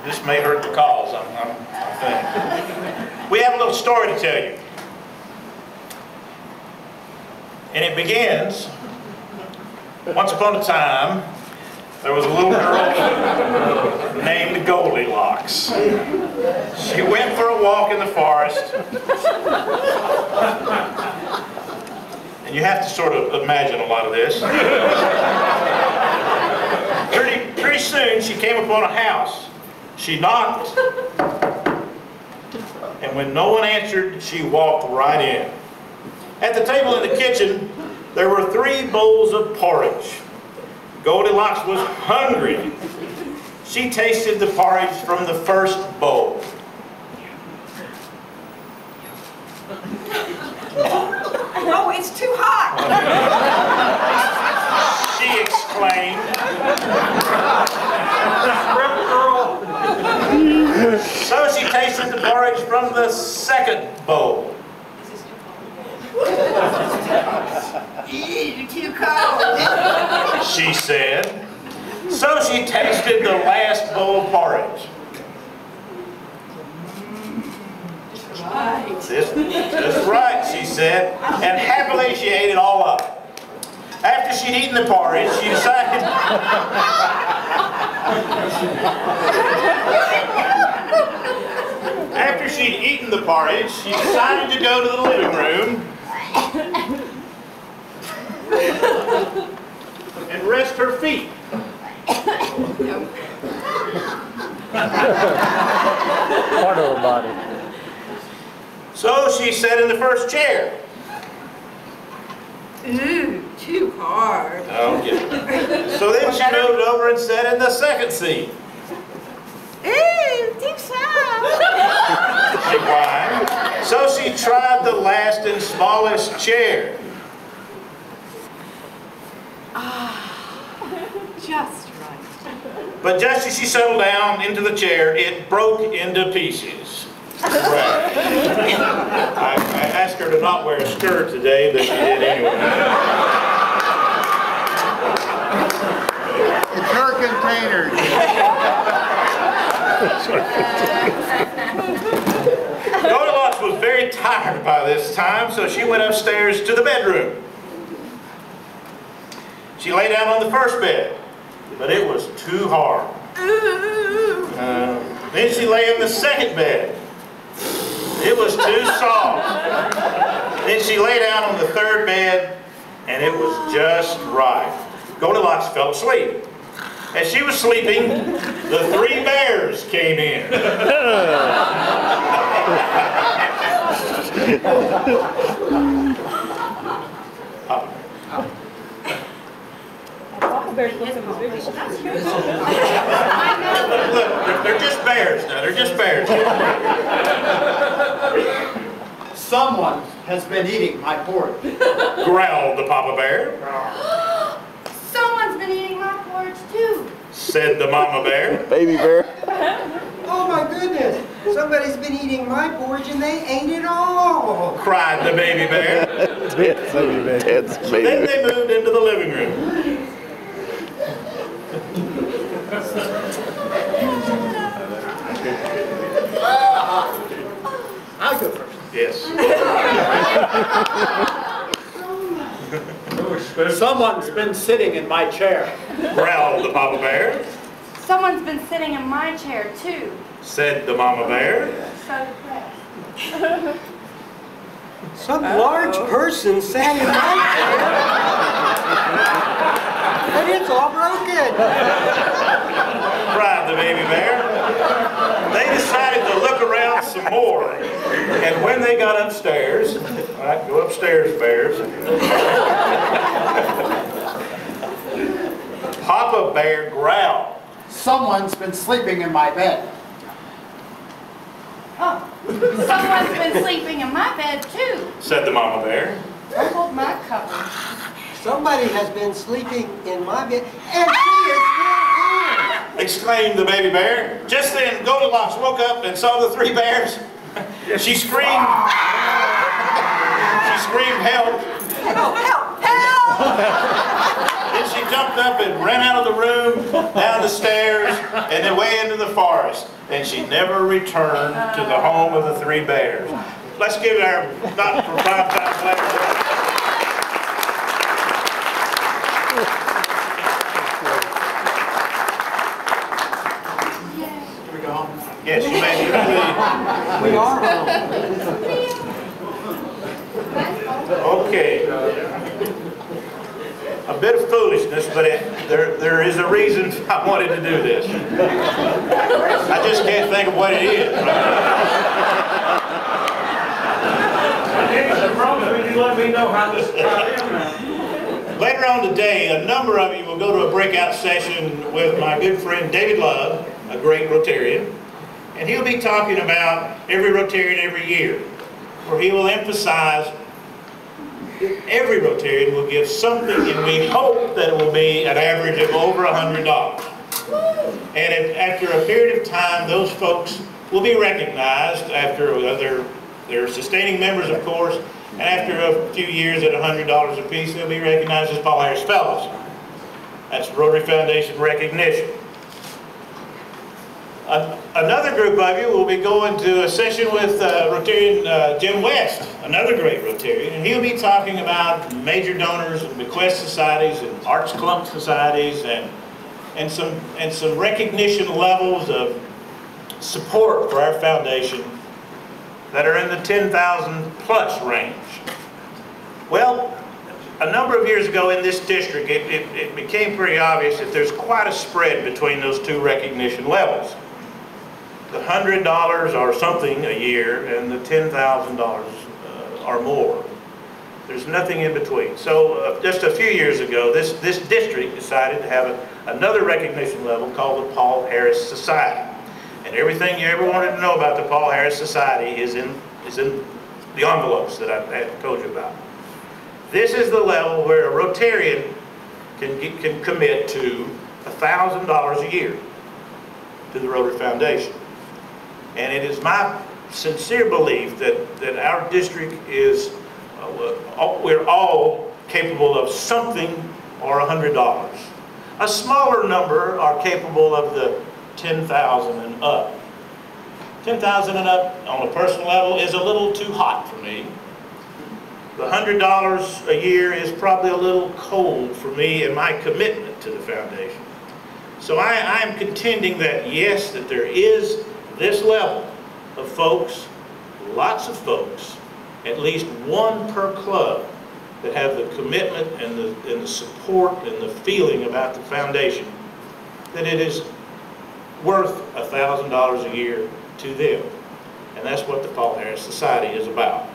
This may hurt the cause, I think. We have a little story to tell you. And it begins, once upon a time, there was a little girl named Goldilocks. She went for a walk in the forest. And you have to sort of imagine a lot of this. Pretty soon she came upon a house. She knocked. And when no one answered, she walked right in. At the table in the kitchen, there were 3 bowls of porridge. Goldilocks was hungry. She tasted the porridge from the first bowl. Oh, it's too hot! She exclaimed. So she tasted the porridge from the second bowl. Ew, too cold! She said. So she tasted the last bowl of porridge. Right. Just right, she said, and happily she ate it all up. After she'd eaten the porridge, she decided After she'd eaten the porridge, she decided to go to the living room and rest her feet. Part of her body. So she sat in the first chair. Ooh, too hard. Okay. So then she moved over and sat in the second seat. Ooh, too soft. She whined. So she tried the last and smallest chair. Just right. But just as she settled down into the chair, it broke into pieces. Right. I asked her to not wear a skirt today, but she did anyway. It's her container. Goldilocks was very tired by this time, so she went upstairs to the bedroom. She lay down on the first bed, but it was too hard. Then she lay in the second bed. It was too soft. Then she lay down on the third bed, and it was just right. Goldilocks fell asleep. As she was sleeping, the 3 bears came in. Look, they're just bears now. They're just bears. Someone has been eating my porridge. Growled the Papa Bear. Someone's been eating my porridge too, Said the Mama Bear. Baby bear. Oh my goodness! Somebody's been eating my porridge and they ate it all! Cried the Baby Bear. It's baby bear. It's So baby then bear. they moved into the living room. I'll go first. Yes. Someone's been sitting in my chair. Growled the Papa Bear. someone's been sitting in my chair too. Said the Mama Bear. So depressed. Some large person sat in my chair. And it's all broken. Cried the Baby Bear. They decided to look around some more. And when they got upstairs, all right, go upstairs, bears. Papa Bear growled. Someone's been sleeping in my bed. Oh, someone's been sleeping in my bed too. Said the Mama Bear. Rumpled my cover. Somebody has been sleeping in my bed, and she is still here. Exclaimed the Baby Bear. Just then, Goldilocks woke up and saw the 3 bears. She screamed. She screamed, "Help!" Help! Help! Help! Then she jumped up and ran out of the room, down the stairs, and then way into the forest. And she never returned to the home of the three bears. Let's give our not for 5 times later. Can we go home? Yes, you may. We are home. Okay. A bit of foolishness, but there is a reason I wanted to do this. I just can't think of what it is. I promise you let me know how this Later on today, a number of you will go to a breakout session with my good friend David Love, a great Rotarian, and he'll be talking about every Rotarian every year, where he will emphasize that every Rotarian will give something, and we hope that it will be an average of over $100. And after a period of time, those folks will be recognized after they're sustaining members, of course, and after a few years at $100 a piece, they'll be recognized as Paul Harris Fellows. That's Rotary Foundation recognition. Another group of you will be going to a session with Rotarian Jim West, another great Rotarian, and he'll be talking about major donors and bequest societies and arts clump societies and some recognition levels of support for our foundation that are in the 10,000 plus range. Well, a number of years ago in this district, it became pretty obvious that there's quite a spread between those two recognition levels. The $100 or something a year and the $10,000 or more. There's nothing in between. So just a few years ago, this district decided to have another recognition level called the Paul Harris Society. And everything you ever wanted to know about the Paul Harris Society is in the envelopes that I told you about. This is the level where a Rotarian can commit to $1,000 a year to the Rotary Foundation. And it is my sincere belief that our district is, we're all capable of something or $100. A smaller number are capable of the 10,000 and up. 10,000 and up on a personal level is a little too hot for me. The $100 a year is probably a little cold for me and my commitment to the foundation. So I am contending that yes, that there is this level of folks, lots of folks, at least one per club, that have the commitment and the support and the feeling about the foundation that it is worth $1,000 a year to them. And that's what the Paul Harris Society is about.